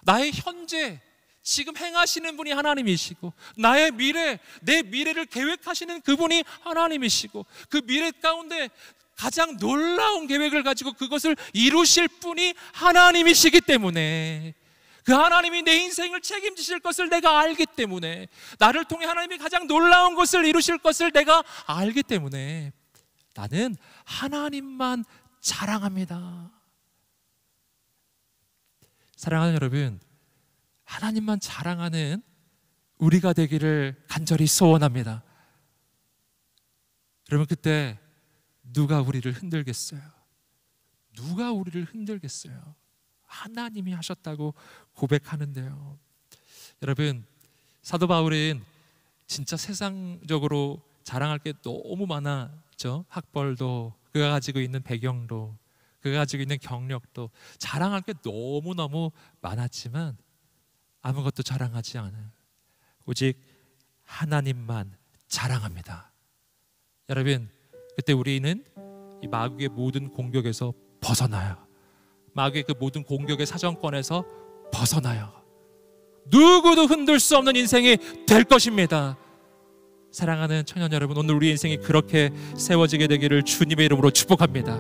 나의 현재 지금 행하시는 분이 하나님이시고, 나의 미래, 내 미래를 계획하시는 그분이 하나님이시고, 그 미래 가운데 가장 놀라운 계획을 가지고 그것을 이루실 분이 하나님이시기 때문에, 그 하나님이 내 인생을 책임지실 것을 내가 알기 때문에, 나를 통해 하나님이 가장 놀라운 것을 이루실 것을 내가 알기 때문에 나는 하나님만 자랑합니다. 사랑하는 여러분, 하나님만 자랑하는 우리가 되기를 간절히 소원합니다. 여러분, 그때 누가 우리를 흔들겠어요? 누가 우리를 흔들겠어요? 하나님이 하셨다고 고백하는데요. 여러분, 사도 바울은 진짜 세상적으로 자랑할 게 너무 많았죠. 학벌도, 그가 가지고 있는 배경도, 그가 가지고 있는 경력도 자랑할 게 너무너무 많았지만 아무것도 자랑하지 않아요. 오직 하나님만 자랑합니다. 여러분, 그때 우리는 이 마귀의 모든 공격에서 벗어나요. 마귀의 그 모든 공격의 사정권에서 벗어나요. 누구도 흔들 수 없는 인생이 될 것입니다. 사랑하는 청년 여러분, 오늘 우리 인생이 그렇게 세워지게 되기를 주님의 이름으로 축복합니다.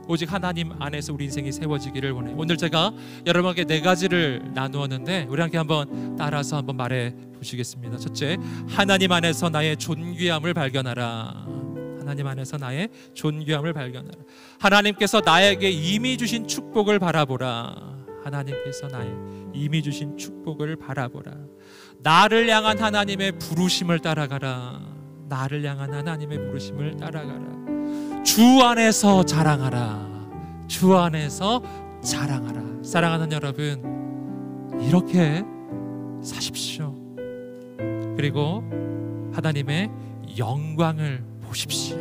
오직 하나님 안에서 우리 인생이 세워지기를 원해요. 오늘 제가 여러분에게 4가지를 나누었는데 우리 함께 한번 따라서 한번 말해 보시겠습니다. 첫째, 하나님 안에서 나의 존귀함을 발견하라. 하나님 안에서 나의 존귀함을 발견하라. 하나님께서 나에게 이미 주신 축복을 바라보라. 하나님께서 나의 이미 주신 축복을 바라보라. 나를 향한 하나님의 부르심을 따라가라. 나를 향한 하나님의 부르심을 따라가라. 주 안에서 자랑하라. 주 안에서 자랑하라. 사랑하는 여러분, 이렇게 사십시오. 그리고 하나님의 영광을 보십시오.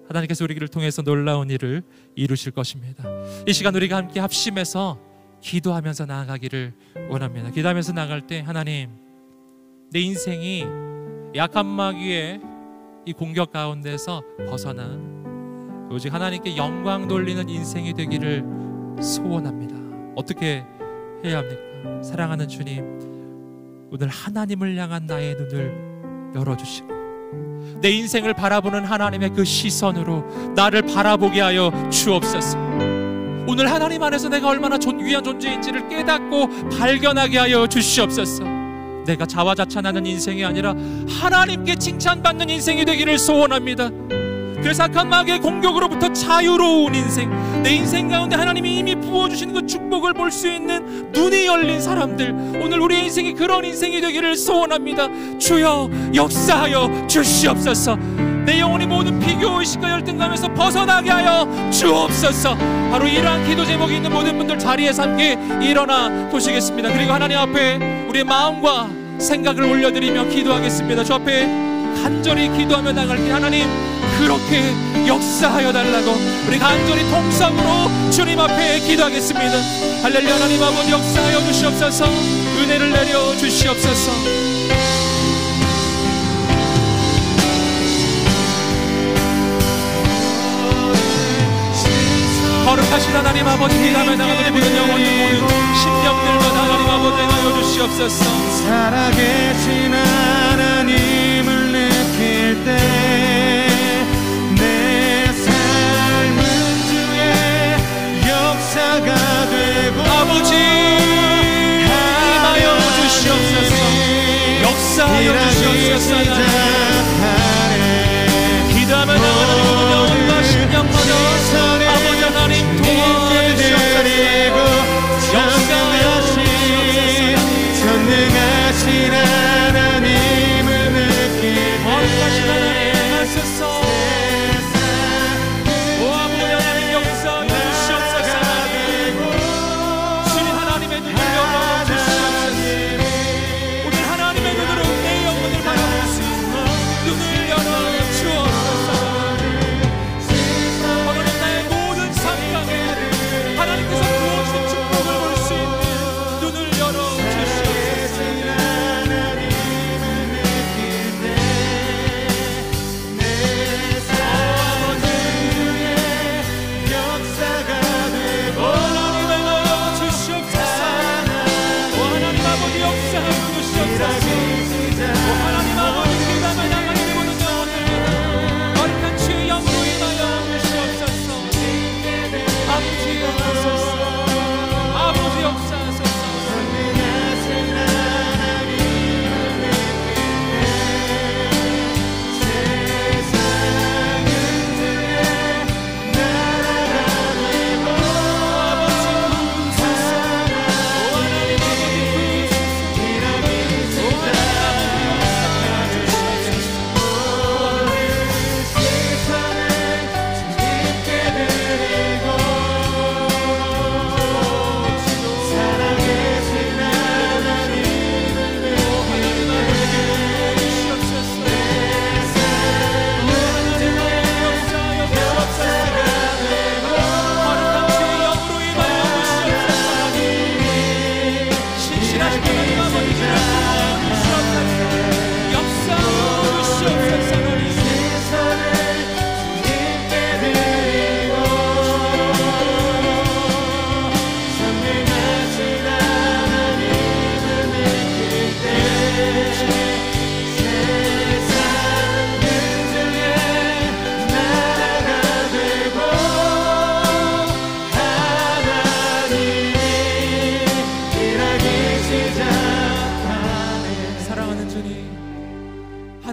하나님께서 우리 길을 통해서 놀라운 일을 이루실 것입니다. 이 시간 우리가 함께 합심해서 기도하면서 나아가기를 원합니다. 기도하면서 나아갈 때, 하나님, 내 인생이 약한 마귀의 이 공격 가운데서 벗어나 오직 하나님께 영광 돌리는 인생이 되기를 소원합니다. 어떻게 해야 합니까? 사랑하는 주님, 오늘 하나님을 향한 나의 눈을 열어주시고 내 인생을 바라보는 하나님의 그 시선으로 나를 바라보게 하여 주옵소서. 오늘 하나님 안에서 내가 얼마나 귀한 존재인지를 깨닫고 발견하게 하여 주시옵소서. 내가 자화자찬하는 인생이 아니라 하나님께 칭찬받는 인생이 되기를 소원합니다. 그 악한 마귀의 공격으로부터 자유로운 인생, 내 인생 가운데 하나님이 이미 부어주신 그 축복을 볼 수 있는 눈이 열린 사람들, 오늘 우리의 인생이 그런 인생이 되기를 소원합니다. 주여 역사하여 주시옵소서. 내 영혼이 모든 비교의식과 열등감에서 벗어나게 하여 주옵소서. 바로 이러한 기도 제목이 있는 모든 분들 자리에서 함께 일어나 보시겠습니다. 그리고 하나님 앞에 우리의 마음과 생각을 올려드리며 기도하겠습니다. 주 앞에 간절히 기도하며 나갈 때 하나님 그렇게 역사하여 달라고 우리 간절히 통성으로 주님 앞에 기도하겠습니다. 할렐루야. 하나님 아버지 역사하여 주시옵소서. 은혜를 내려 주시옵소서. 거룩하신 하나님 아버지, 기도하며 나가는 모든 영혼들, 모든 심령들마다 하나님 아버지 하여 주시옵소서. 살아계신 하나님을 느낄 때 내 삶은 주의 역사가 되고 아버지 임하여 주시옵소서. 역사하여 주시옵소서. 기도하며 나가는 모든 영혼과 심령마다 아버지 하나님 도와주시옵소서. 역사하여 주시옵소서. 전능하신 하나님을 느끼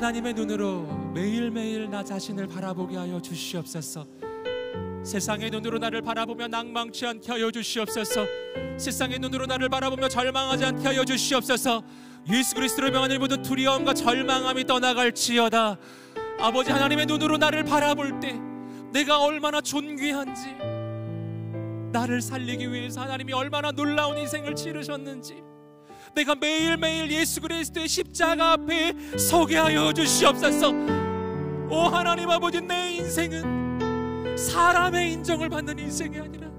하나님의 눈으로 매일매일 나 자신을 바라보게 하여 주시옵소서. 세상의 눈으로 나를 바라보며 낭망치 않게 하여 주시옵소서. 세상의 눈으로 나를 바라보며 절망하지 않게 하여 주시옵소서. 예수 그리스도를 명하는 모든 두려움과 절망함이 떠나갈지어다. 아버지 하나님의 눈으로 나를 바라볼 때 내가 얼마나 존귀한지, 나를 살리기 위해서 하나님이 얼마나 놀라운 인생을 치르셨는지 내가 매일매일 예수 그리스도의 십자가 앞에 서게 하여 주시옵소서. 오 하나님 아버지, 내 인생은 사람의 인정을 받는 인생이 아니라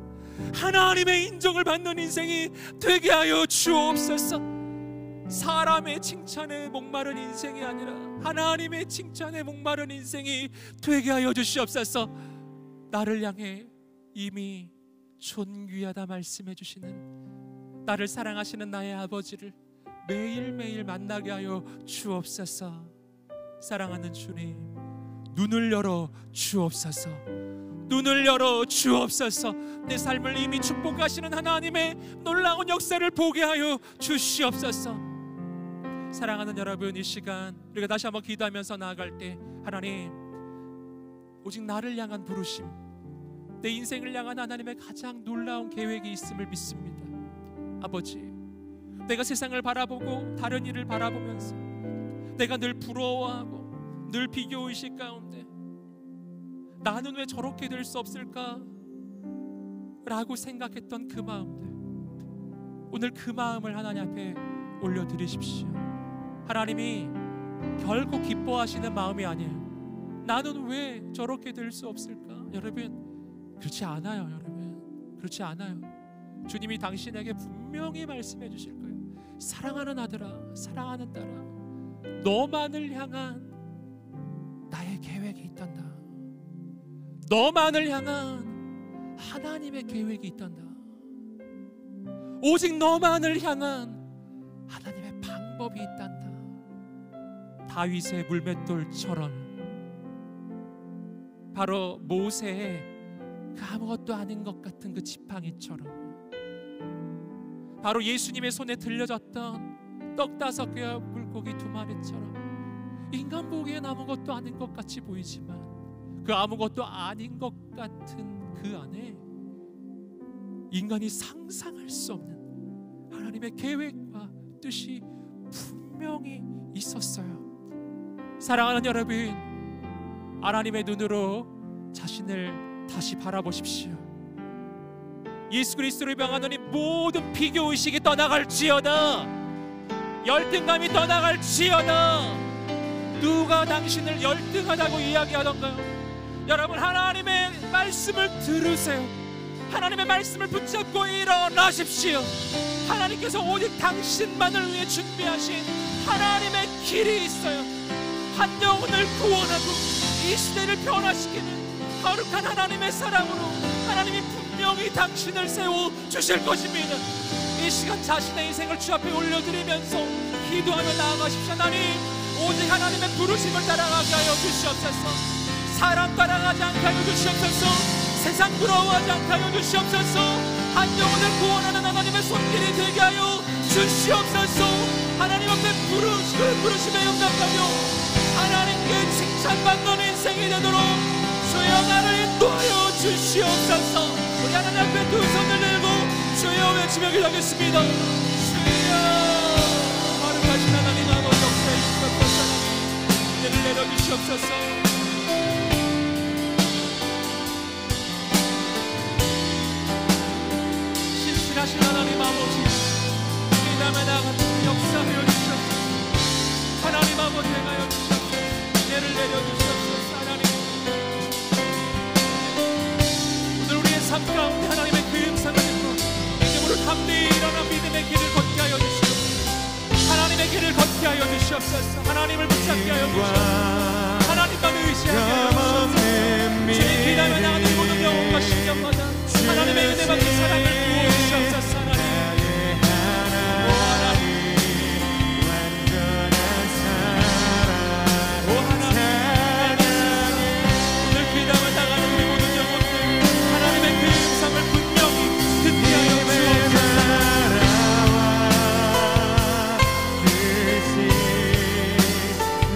하나님의 인정을 받는 인생이 되게 하여 주옵소서. 사람의 칭찬에 목마른 인생이 아니라 하나님의 칭찬에 목마른 인생이 되게 하여 주시옵소서. 나를 향해 이미 존귀하다 말씀해 주시는 나를 사랑하시는 나의 아버지를 매일매일 만나게 하여 주옵소서. 사랑하는 주님, 눈을 열어 주옵소서. 눈을 열어 주옵소서. 내 삶을 이미 축복하시는 하나님의 놀라운 역사를 보게 하여 주시옵소서. 사랑하는 여러분, 이 시간 우리가 다시 한번 기도하면서 나아갈 때 하나님, 오직 나를 향한 부르심, 내 인생을 향한 하나님의 가장 놀라운 계획이 있음을 믿습니다. 아버지, 내가 세상을 바라보고 다른 일을 바라보면서 내가 늘 부러워하고 늘 비교의식 가운데 나는 왜 저렇게 될 수 없을까? 라고 생각했던 그 마음들, 오늘 그 마음을 하나님 앞에 올려드리십시오. 하나님이 결코 기뻐하시는 마음이 아니에요. 나는 왜 저렇게 될 수 없을까? 여러분, 그렇지 않아요. 여러분, 그렇지 않아요. 주님이 당신에게 분명히 말씀해 주실 거예요. 사랑하는 아들아, 사랑하는 딸아, 너만을 향한 나의 계획이 있단다. 너만을 향한 하나님의 계획이 있단다. 오직 너만을 향한 하나님의 방법이 있단다. 다윗의 물맷돌처럼, 바로 모세의 그 아무것도 아닌 것 같은 그 지팡이처럼, 바로 예수님의 손에 들려졌던 떡 5개와 물고기 2마리처럼 인간 보기엔 아무것도 아닌 것 같이 보이지만 그 아무것도 아닌 것 같은 그 안에 인간이 상상할 수 없는 하나님의 계획과 뜻이 분명히 있었어요. 사랑하는 여러분, 하나님의 눈으로 자신을 다시 바라보십시오. 예수 그리스도를 명하는 이 모든 비교의식이 떠나갈지어다. 열등감이 떠나갈지어다. 누가 당신을 열등하다고 이야기하던가요? 여러분, 하나님의 말씀을 들으세요. 하나님의 말씀을 붙잡고 일어나십시오. 하나님께서 오직 당신만을 위해 준비하신 하나님의 길이 있어요. 한 영혼을 구원하고 이 시대를 변화시키는 거룩한 하나님의 사랑으로 하나님이 분명히 당신을 세워주실 것입니다. 이 시간 자신의 인생을 주 앞에 올려드리면서 기도하며 나아가십시오. 하나님, 오직 하나님의 부르심을 따라가게 하여 주시옵소서. 사람 따라가지 않게 하여 주시옵소서. 세상 부러워하지 않게 하여 주시옵소서. 한 영혼을 구원하는 하나님의 손길이 되게 하여 주시옵소서. 하나님 앞에 부르심에 응답하며 하나님께 칭찬받는 인생이 되도록 주여 나를 인도하여 주시옵소서. 우리 하나님 앞에 두 손을 들고 주여 외치며 기도하겠습니다. 주여, 거룩하신 하나님 아버지, 역사해 주시옵소서. 하나님, 은혜를 내려주시옵소서. 신실하신 하나님 아버지, 이 남의 나같은 역사하여 주시옵소서. 하나님 아버지, 행하여 주시옵소서. 은혜를 내려주시옵소서. 하나님, 오늘 우리의 삶 가운데 하나님의 그 음성을 듣고 믿음으로 담대히 일어나 믿음의 길을 걷게 하여 주시옵소서. 하나님의 길을 걷게 하여 주시옵소서. 하나님을 붙잡게 하여 주시옵소서. 하나님만 의지하게 하여 주시옵소서. 주의 기다며 나가는 모든 영혼과 신령마다 하나님의 은혜 받는 사랑을 부어주시옵소서. 하나님, 오 하나님, 오 하나님, 오늘 기다며 나가는 우리 모든 영혼들 하나님의 그 음성을 분명히 듣게 하여 주옵소서.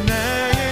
나의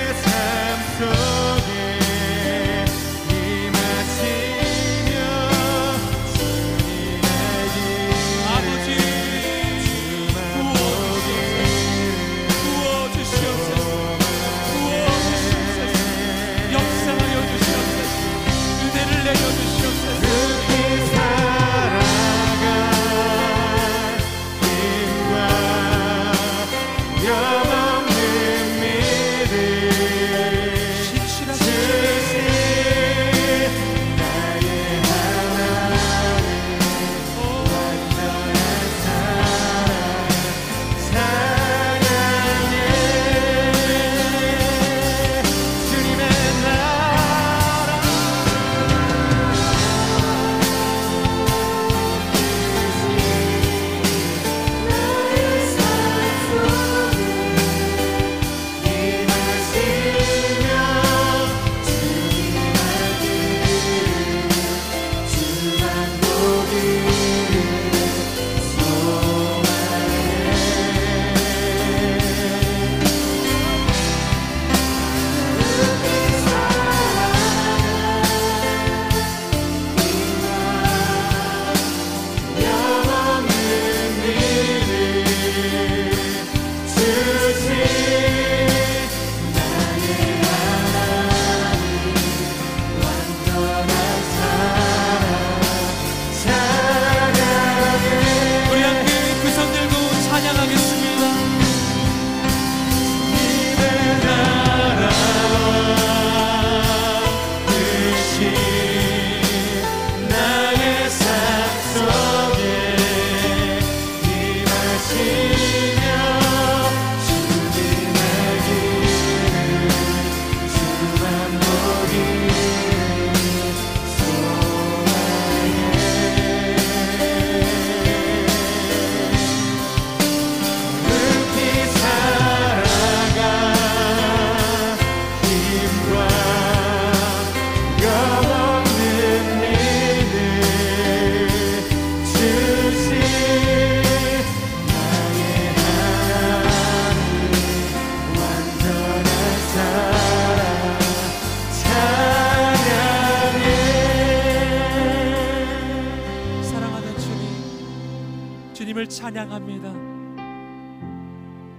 주님을 찬양합니다.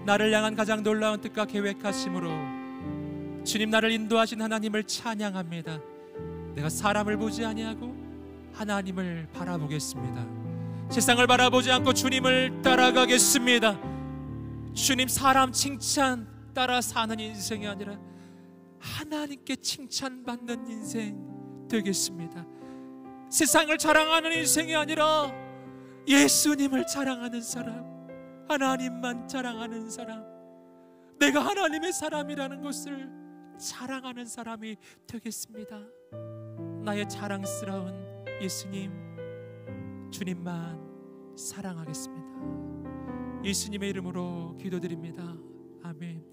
나를 향한 가장 놀라운 뜻과 계획하심으로 주님, 나를 인도하신 하나님을 찬양합니다. 내가 사람을 보지 아니하고 하나님을 바라보겠습니다. 세상을 바라보지 않고 주님을 따라가겠습니다. 주님, 사람 칭찬 따라 사는 인생이 아니라 하나님께 칭찬받는 인생 되겠습니다. 세상을 자랑하는 인생이 아니라 예수님을 자랑하는 사람, 하나님만 자랑하는 사람, 내가 하나님의 사람이라는 것을 자랑하는 사람이 되겠습니다. 나의 자랑스러운 예수님, 주님만 사랑하겠습니다. 예수님의 이름으로 기도드립니다. 아멘.